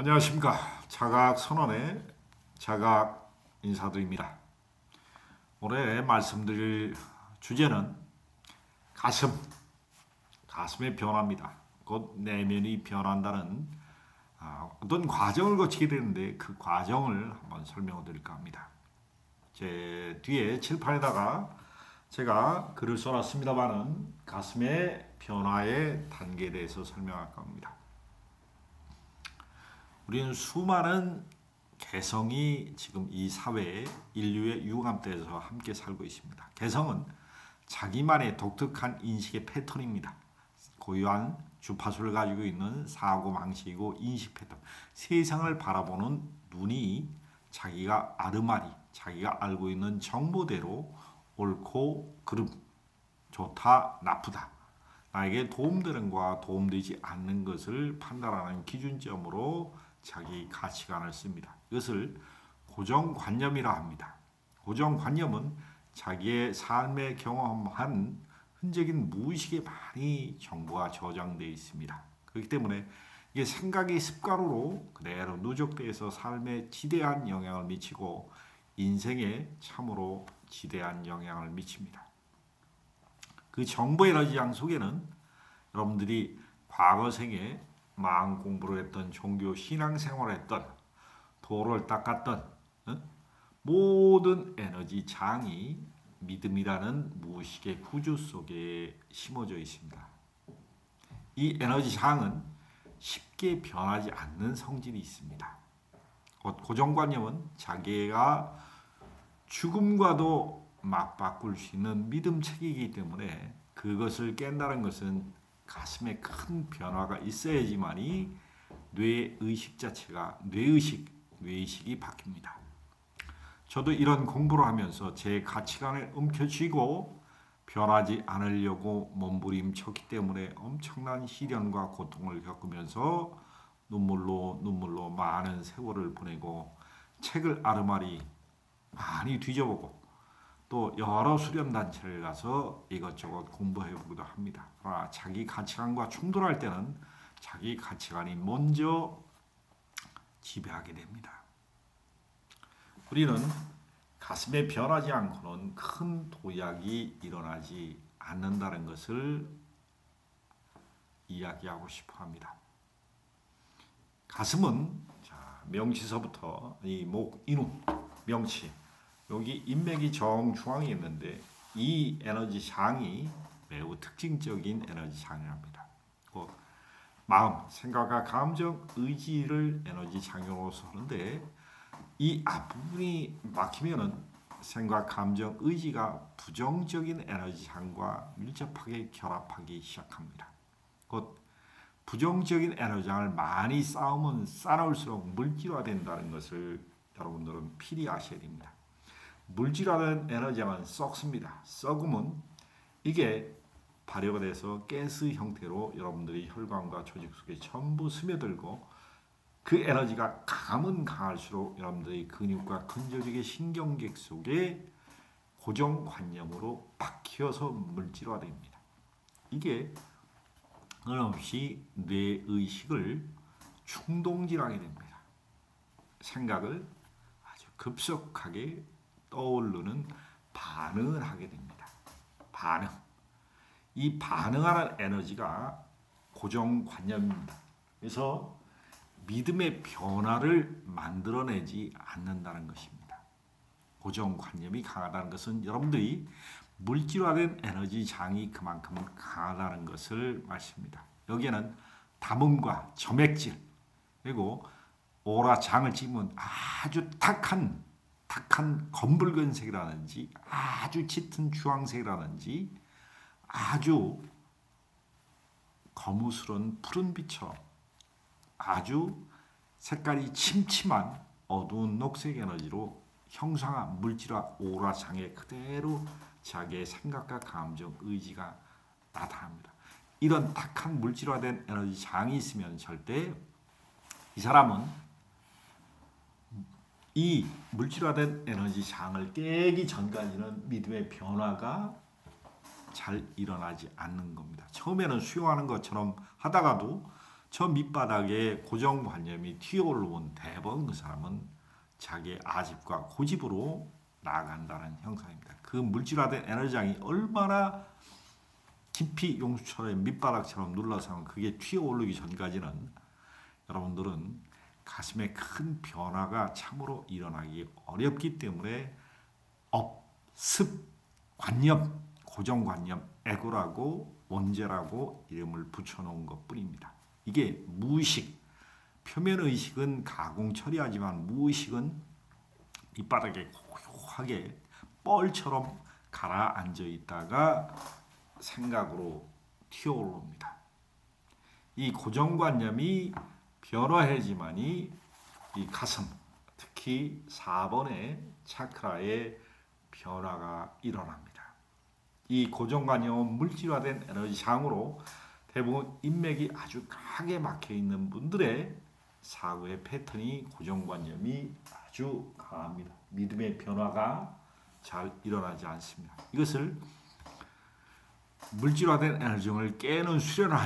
안녕하십니까. 자각선언의 자각 인사드립니다. 오늘 말씀드릴 주제는 가슴의 변화입니다. 곧 내면이 변한다는 어떤 과정을 거치게 되는데 그 과정을 한번 설명을 드릴까 합니다. 제 뒤에 칠판에다가 제가 글을 써놨습니다만은 가슴의 변화의 단계에 대해서 설명할까 합니다. 우리는 수많은 개성이 지금 이 사회에 인류의 유감대에서 함께 살고 있습니다. 개성은 자기만의 독특한 인식의 패턴입니다. 고유한 주파수를 가지고 있는 사고방식이고 인식 패턴, 세상을 바라보는 눈이 자기가 아르마리, 자기가 알고 있는 정보대로 옳고 그름, 좋다, 나쁘다, 나에게 도움되는 것과 도움되지 않는 것을 판단하는 기준점으로 자기 가치관을 씁니다. 이것을 고정관념이라 합니다. 고정관념은 자기의 삶에 경험한 흔적인 무의식에 많이 정보가 저장되어 있습니다. 그렇기 때문에 이게 생각의 습관으로 그대로 누적되어서 삶에 지대한 영향을 미치고 인생에 참으로 지대한 영향을 미칩니다. 그 정보 에너지장 속에는 여러분들이 과거 생에 마음 공부를 했던 종교 신앙생활을 했던 도를 닦았던 모든 에너지 장이 믿음이라는 무의식의 구조 속에 심어져 있습니다. 이 에너지 장은 쉽게 변하지 않는 성질이 있습니다. 고정관념은 자기가 죽음과도 맞바꿀 수 있는 믿음책이기 때문에 그것을 깬다는 것은 가슴에 큰 변화가 있어야지만이 뇌의식 자체가 뇌의식이 바뀝니다. 저도 이런 공부를 하면서 제 가치관을 움켜쥐고 변하지 않으려고 몸부림쳤기 때문에 엄청난 시련과 고통을 겪으면서 눈물로 많은 세월을 보내고 책을 아르마리 많이 뒤져보고 또 여러 수련단체를 가서 이것저것 공부해보기도 합니다. 그러나 자기 가치관과 충돌할 때는 자기 가치관이 먼저 지배하게 됩니다. 우리는 가슴에 변하지 않고는 큰 도약이 일어나지 않는다는 것을 이야기하고 싶어 합니다. 가슴은 명치서부터 이 목, 인후, 명치 여기 인맥이 정중앙에 있는데 이 에너지 장이 매우 특징적인 에너지 장이랍니다. 마음, 생각과 감정, 의지를 에너지 장으로 쓰는데 이 앞부분이 막히면은 생각, 감정, 의지가 부정적인 에너지 장과 밀접하게 결합하기 시작합니다. 곧 부정적인 에너지장을 많이 쌓아올수록 물질화된다는 것을 여러분들은 필히 아셔야 됩니다. 물질화된 에너지장은 썩습니다. 썩으면 이게 발효가 돼서 가스 형태로 여러분들이 혈관과 조직 속에 전부 스며들고 그 에너지가 강하면 강할수록 여러분들의 근육과 근조직의 신경계 속에 고정관념으로 박혀서 물질화됩니다. 이게 끊임없이 뇌의식을 충동질하게 됩니다. 생각을 아주 급속하게 떠오르는 반응을 하게 됩니다. 반응. 이 반응하는 에너지가 고정관념입니다. 그래서 믿음의 변화를 만들어내지 않는다는 것입니다. 고정관념이 강하다는 것은 여러분들이 물질화된 에너지 장이 그만큼 강하다는 것을 말씀입니다. 여기에는 담음과 점액질 그리고 오라 장을 찍으면 아주 탁한 검붉은색이라든지 아주 짙은 주황색이라든지 아주 거무스런 푸른빛처럼 아주 색깔이 침침한 어두운 녹색 에너지로 형상한 물질화 오라장에 그대로 자기의 생각과 감정, 의지가 나타납니다. 이런 탁한 물질화된 에너지 장이 있으면 절대 이 사람은 이 물질화된 에너지 장을 깨기 전까지는 믿음의 변화가 잘 일어나지 않는 겁니다. 처음에는 수용하는 것처럼 하다가도 저 밑바닥에 고정관념이 튀어올라온 대부분 그 사람은 자기의 아집과 고집으로 나아간다는 형상입니다. 그 물질화된 에너지장이 얼마나 깊이 용수처럼 밑바닥처럼 눌러서 그게 튀어오르기 전까지는 여러분들은 가슴에 큰 변화가 참으로 일어나기 어렵기 때문에 업, 습, 관념, 고정관념, 에고라고 원죄라고 이름을 붙여놓은 것뿐입니다. 이게 무의식, 표면의식은 가공 처리하지만 무의식은 밑바닥에 고요하게 뻘처럼 가라앉아 있다가 생각으로 튀어오릅니다. 이 고정관념이 변화해지만이 이 가슴, 특히 4번의 차크라의 변화가 일어납니다. 이 고정관념은 물질화된 에너지장으로 대부분 인맥이 아주 강하게 막혀 있는 분들의 사고의 패턴이 고정관념이 아주 강합니다. 믿음의 변화가 잘 일어나지 않습니다. 이것을 물질화된 에너지를 깨는 수련을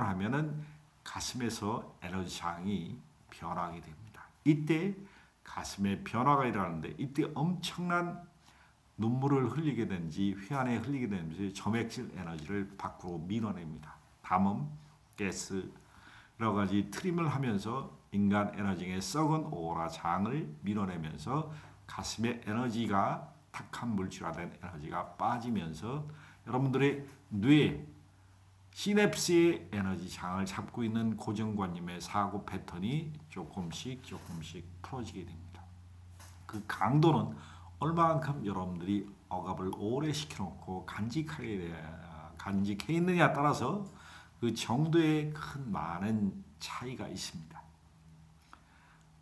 하면은 가슴에서 에너지장이 변하게 됩니다. 이때 가슴에 변화가 일어나는데 이때 엄청난 눈물을 흘리게 되는지 휘안에 흘리게 되는지 점액질 에너지를 밖으로 밀어냅니다. 담음, 가스 여러 가지 트림을 하면서 인간 에너지의 썩은 오라 장을 밀어내면서 가슴의 에너지가 탁한 물질화된 에너지가 빠지면서 여러분들의 뇌 시냅스의 에너지 장을 잡고 있는 고정관념의 사고 패턴이 조금씩 풀어지게 됩니다. 그 강도는 얼마만큼 여러분들이 억압을 오래 시켜놓고 간직해 있느냐에 따라서 그 정도의 큰 많은 차이가 있습니다.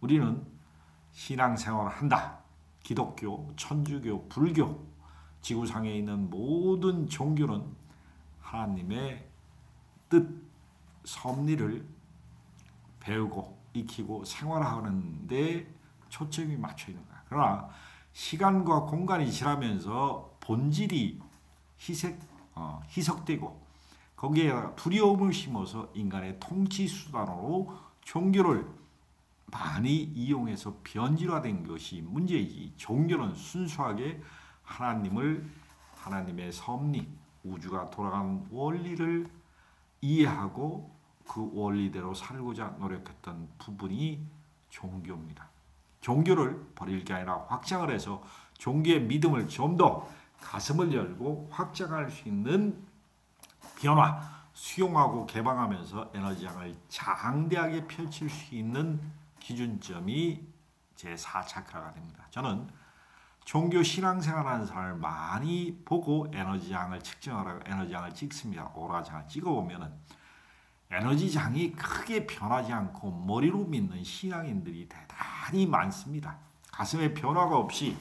우리는 신앙생활을 한다. 기독교, 천주교, 불교, 지구상에 있는 모든 종교는 하나님의 뜻, 섭리를 배우고 익히고 생활하는 데 초점이 맞춰 있는 거야. 그러나 시간과 공간이 지나면서 본질이 희석되고 거기에 두려움을 심어서 인간의 통치 수단으로 종교를 많이 이용해서 변질화된 것이 문제이지 종교는 순수하게 하나님의 섭리, 우주가 돌아가는 원리를 이해하고 그 원리대로 살고자 노력했던 부분이 종교입니다. 종교를 버릴 게 아니라 확장을 해서 종교의 믿음을 좀 더 가슴을 열고 확장할 수 있는 변화, 수용하고 개방하면서 에너지장을 장대하게 펼칠 수 있는 기준점이 제4차크라가 됩니다. 저는 종교 신앙생활하는 사람을 많이 보고 에너지장을 측정하라고 에너지장을 찍습니다. 오라장을 찍어보면 에너지장이 크게 변하지 않고 머리로 믿는 신앙인들이 대단히 많습니다. 가슴에 변화가 없이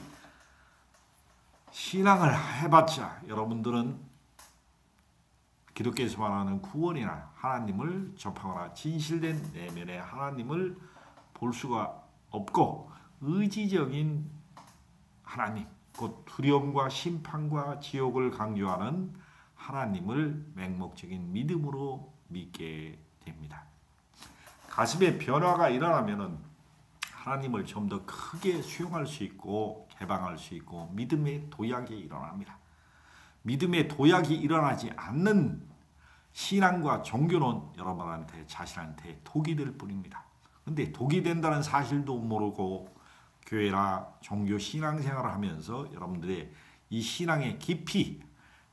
신앙을 해봤자 여러분들은 기독교에서 말하는 구원이나 하나님을 접하거나 진실된 내면의 하나님을 볼 수가 없고 의지적인 하나님, 곧 두려움과 심판과 지옥을 강조하는 하나님을 맹목적인 믿음으로 믿게 됩니다. 가슴에 변화가 일어나면은 하나님을 좀 더 크게 수용할 수 있고 개방할 수 있고 믿음의 도약이 일어납니다. 믿음의 도약이 일어나지 않는 신앙과 종교는 여러분한테 자신한테 독이 될 뿐입니다. 근데 독이 된다는 사실도 모르고 교회나 종교 신앙생활을 하면서 여러분들의 이 신앙의 깊이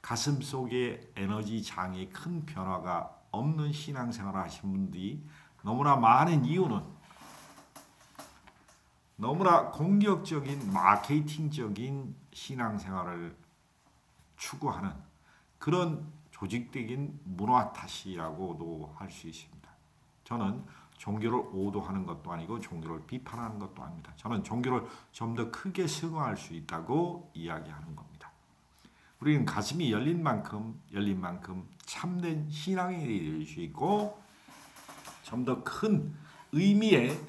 가슴속에 에너지 장에 큰 변화가 없는 신앙생활을 하신 분들이 너무나 많은 이유는 너무나 공격적인 마케팅적인 신앙생활을 추구하는 그런 조직적인 문화 탓이라고도 할 수 있습니다. 저는 종교를 오도하는 것도 아니고 종교를 비판하는 것도 아닙니다. 저는 종교를 좀 더 크게 승화할 수 있다고 이야기하는 겁니다. 우리는 가슴이 열린 만큼 참된 신앙이 될 수 있고 좀 더 큰 의미의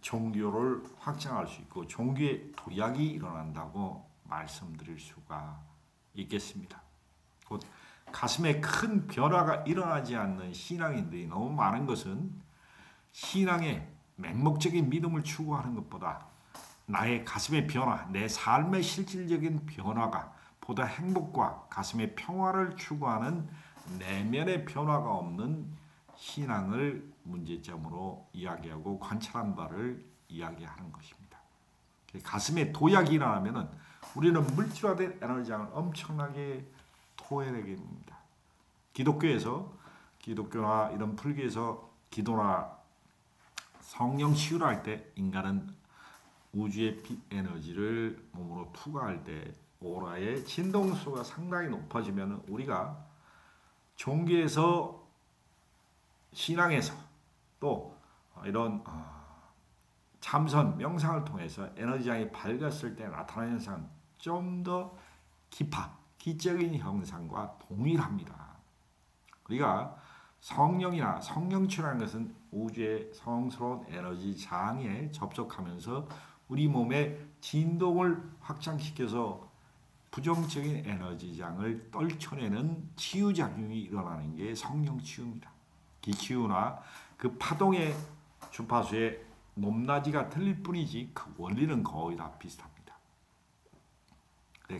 종교를 확장할 수 있고 종교의 도약이 일어난다고 말씀드릴 수가 있겠습니다. 곧 가슴에 큰 변화가 일어나지 않는 신앙인들이 너무 많은 것은 신앙의 맹목적인 믿음을 추구하는 것보다 나의 가슴의 변화, 내 삶의 실질적인 변화가 보다 행복과 가슴의 평화를 추구하는 내면의 변화가 없는 신앙을 문제점으로 이야기하고 관찰한 바를 이야기하는 것입니다. 가슴에 도약이 일어나면 우리는 물질화된 에너지장을 엄청나게 토해내게 됩니다. 기독교나 이런 불교에서 기도나 성령 치유를 할 때 인간은 우주의 빛 에너지를 몸으로 투과할 때 오라의 진동수가 상당히 높아지면 우리가 종교에서 신앙에서 또 이런 참선 명상을 통해서 에너지장이 밝았을 때 나타나는 현상은 좀 더 기적인 현상과 동일합니다. 우리가 성령이나 성령치라는 것은 우주의 성스러운 에너지 장에 접촉하면서 우리 몸의 진동을 확장시켜서 부정적인 에너지장을 떨쳐내는 치유작용이 일어나는 게 성령치유입니다. 기치유나 그 파동의 주파수의 높낮이가 틀릴 뿐이지 그 원리는 거의 다 비슷합니다.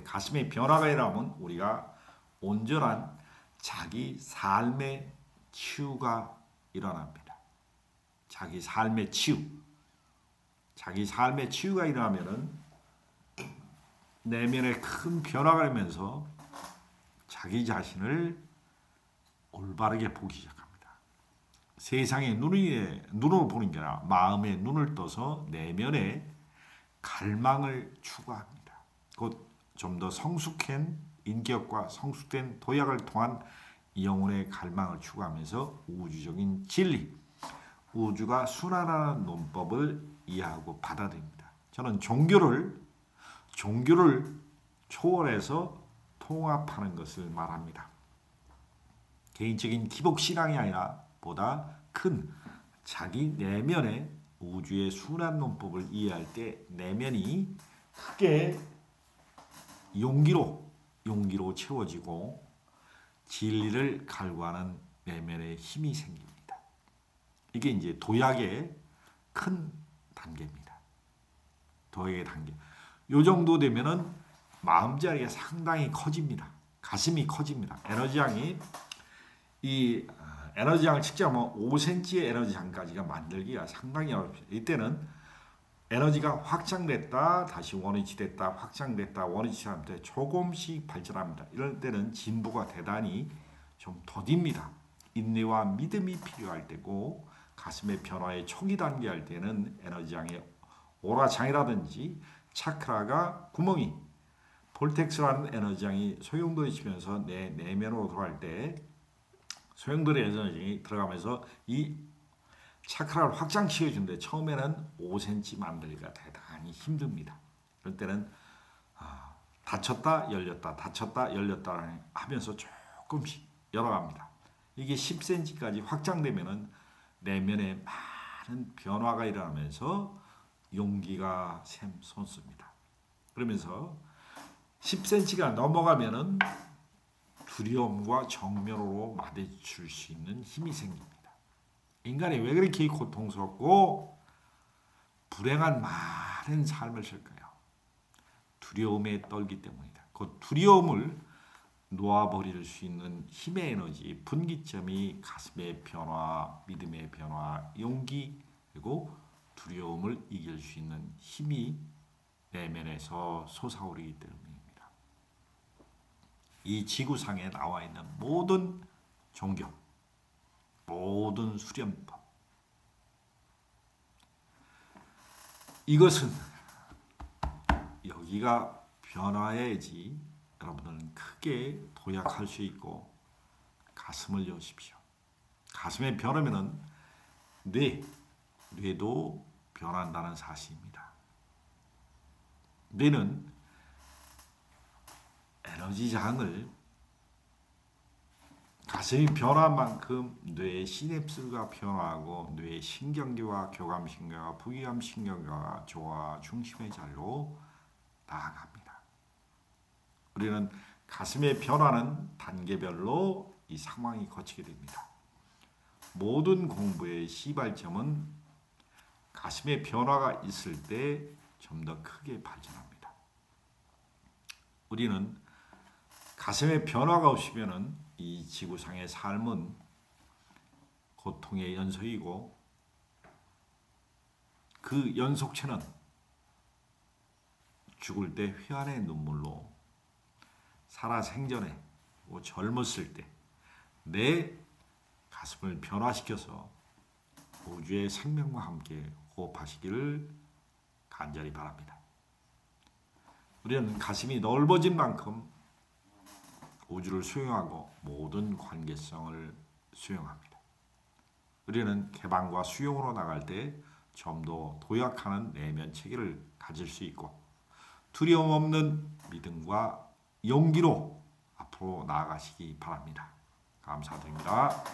가슴의 변화가 일어나면 우리가 온전한 자기 삶의 치유가 일어납니다. 자기 삶의 치유가 일어나면은 내면에 큰 변화가 되면서 자기 자신을 올바르게 보기 시작합니다. 세상의 눈으로 보는 게 아니라 마음의 눈을 떠서 내면의 갈망을 추구합니다. 곧 좀 더 성숙한 인격과 성숙된 도약을 통한 영혼의 갈망을 추구하면서 우주적인 진리, 우주가 순환하는 논법을 이해하고 받아들입니다. 저는 종교를 초월해서 통합하는 것을 말합니다. 개인적인 기복 신앙이 아니라 보다 큰 자기 내면의 우주의 순환 논법을 이해할 때 내면이 크게 용기로 채워지고 진리를 갈구하는 내면의 힘이 생깁니다. 이게 이제 도약의 큰 단계입니다. 도약의 단계. 요 정도 되면은 마음자리가 상당히 커집니다. 가슴이 커집니다. 에너지장을 측정하면 5cm의 에너지장까지가 만들기가 상당히 어렵습니다. 이때는 에너지가 확장됐다, 다시 원위치됐다, 확장됐다, 원위치하는데 조금씩 발전합니다. 이럴 때는 진보가 대단히 좀 더딥니다. 인내와 믿음이 필요할 때고 가슴의 변화의 초기 단계 할 때는 에너지장의 오라장이라든지 차크라가 구멍이 볼텍스라는 에너지장이 소용돌이치면서 내 내면으로 들어갈 때 소용돌이 에너지장이 들어가면서 이 차크라를 확장시켜주는데 처음에는 5cm 만들기가 대단히 힘듭니다. 그럴 때는 닫혔다 열렸다 하면서 조금씩 열어갑니다. 이게 10cm까지 확장되면은 내면에 많은 변화가 일어나면서 용기가 샘솟습니다. 그러면서 10cm가 넘어가면은 두려움과 정면으로 마주칠 수 있는 힘이 생깁니다. 인간이 왜 그렇게 고통스럽고 불행한 많은 삶을 살까요? 두려움에 떨기 때문이다. 그 두려움을 놓아버릴 수 있는 힘의 에너지, 분기점이 가슴의 변화, 믿음의 변화, 용기, 그리고 두려움을 이길 수 있는 힘이 내면에서 솟아오르기 때문입니다. 이 지구상에 나와 있는 모든 종교, 모든 수련법, 이것은 여기가 변화해야지 여러분들은 크게 도약할 수 있고 가슴을 여십시오. 가슴에 변하면은 뇌도 변한다는 사실입니다. 뇌는 에너지장을 가슴이 변한 만큼 뇌의 시냅스가 변화하고 뇌의 신경계와 교감신경과 부기감신경계가 조화 중심의 자리로 나아갑니다. 우리는 가슴의 변화는 단계별로 이 상황이 거치게 됩니다. 모든 공부의 시발점은 가슴의 변화가 있을 때 좀 더 크게 발전합니다. 우리는 가슴의 변화가 없으면은 이 지구상의 삶은 고통의 연속이고 그 연속체는 죽을 때 회한의 눈물로 살아생전에 젊었을 때 내 가슴을 변화시켜서 우주의 생명과 함께 호흡하시기를 간절히 바랍니다. 우리는 가슴이 넓어진 만큼 우주를 수용하고 모든 관계성을 수용합니다. 우리는 개방과 수용으로 나갈 때 좀 더 도약하는 내면 체계를 가질 수 있고 두려움 없는 믿음과 용기로 앞으로 나아가시기 바랍니다. 감사드립니다.